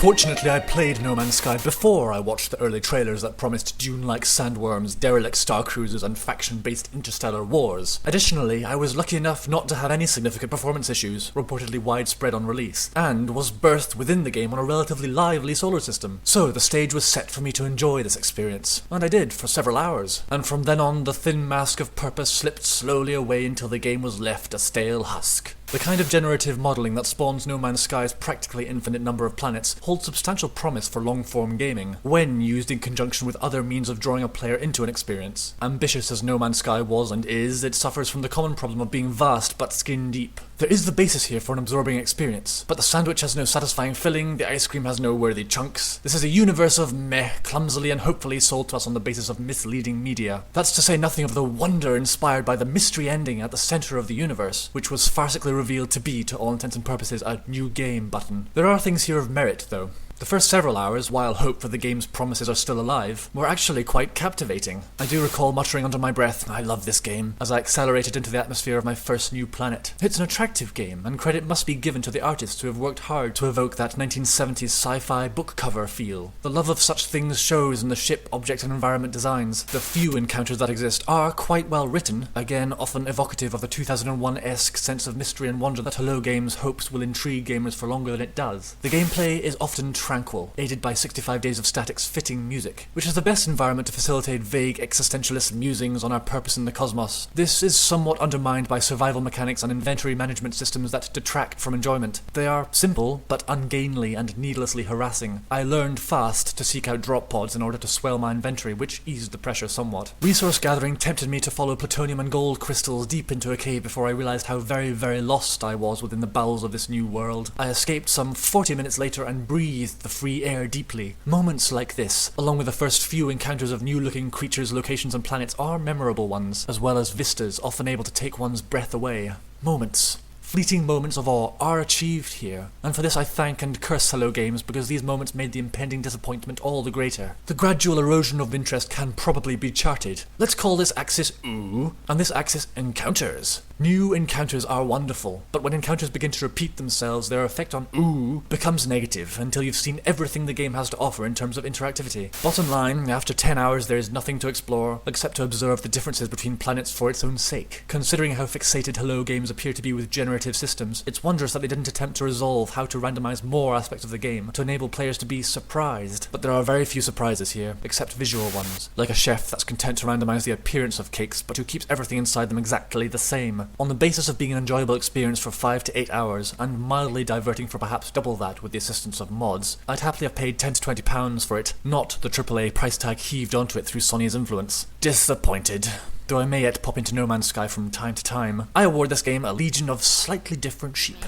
Fortunately, I played No Man's Sky before I watched the early trailers that promised Dune-like sandworms, derelict star cruisers, and faction-based interstellar wars. Additionally, I was lucky enough not to have any significant performance issues, reportedly widespread on release, and was birthed within the game on a relatively lively solar system. So the stage was set for me to enjoy this experience, and I did for several hours. And from then on, the thin mask of purpose slipped slowly away until the game was left a stale husk. The kind of generative modelling that spawns No Man's Sky's practically infinite number of planets holds substantial promise for long-form gaming, when used in conjunction with other means of drawing a player into an experience. Ambitious as No Man's Sky was and is, it suffers from the common problem of being vast but skin-deep. There is the basis here for an absorbing experience, but the sandwich has no satisfying filling, the ice cream has no worthy chunks. This is a universe of meh, clumsily and hopefully sold to us on the basis of misleading media. That's to say nothing of the wonder inspired by the mystery ending at the centre of the universe, which was farcically revealed to be, to all intents and purposes, a new game button. There are things here of merit, though. The first several hours, while hope for the game's promises are still alive, were actually quite captivating. I do recall muttering under my breath, "I love this game," as I accelerated into the atmosphere of my first new planet. It's an attractive game, and credit must be given to the artists who have worked hard to evoke that 1970s sci-fi book cover feel. The love of such things shows in the ship, object, and environment designs. The few encounters that exist are quite well written, again often evocative of the 2001-esque sense of mystery and wonder that Hello Games hopes will intrigue gamers for longer than it does. The gameplay is often tranquil, aided by 65 Days of Static's fitting music, which is the best environment to facilitate vague existentialist musings on our purpose in the cosmos. This is somewhat undermined by survival mechanics and inventory management systems that detract from enjoyment. They are simple, but ungainly and needlessly harassing. I learned fast to seek out drop pods in order to swell my inventory, which eased the pressure somewhat. Resource gathering tempted me to follow plutonium and gold crystals deep into a cave before I realized how very, very lost I was within the bowels of this new world. I escaped some 40 minutes later and breathed the free air deeply. Moments like this, along with the first few encounters of new-looking creatures, locations, and planets, are memorable ones, as well as vistas often able to take one's breath away. Moments. Fleeting moments of awe are achieved here, and for this I thank and curse Hello Games, because these moments made the impending disappointment all the greater. The gradual erosion of interest can probably be charted. Let's call this axis ooh, and this axis encounters. New encounters are wonderful, but when encounters begin to repeat themselves, their effect on ooh becomes negative, until you've seen everything the game has to offer in terms of interactivity. Bottom line, after 10 hours there is nothing to explore, except to observe the differences between planets for its own sake. Considering how fixated Hello Games appear to be with generative systems, it's wondrous that they didn't attempt to resolve how to randomize more aspects of the game to enable players to be surprised. But there are very few surprises here, except visual ones, like a chef that's content to randomize the appearance of cakes, but who keeps everything inside them exactly the same. On the basis of being an enjoyable experience for 5 to 8 hours, and mildly diverting for perhaps double that with the assistance of mods, I'd happily have paid £10 to £20 for it, not the AAA price tag heaved onto it through Sony's influence. Disappointed. Though I may yet pop into No Man's Sky from time to time, I award this game a legion of slightly different sheep.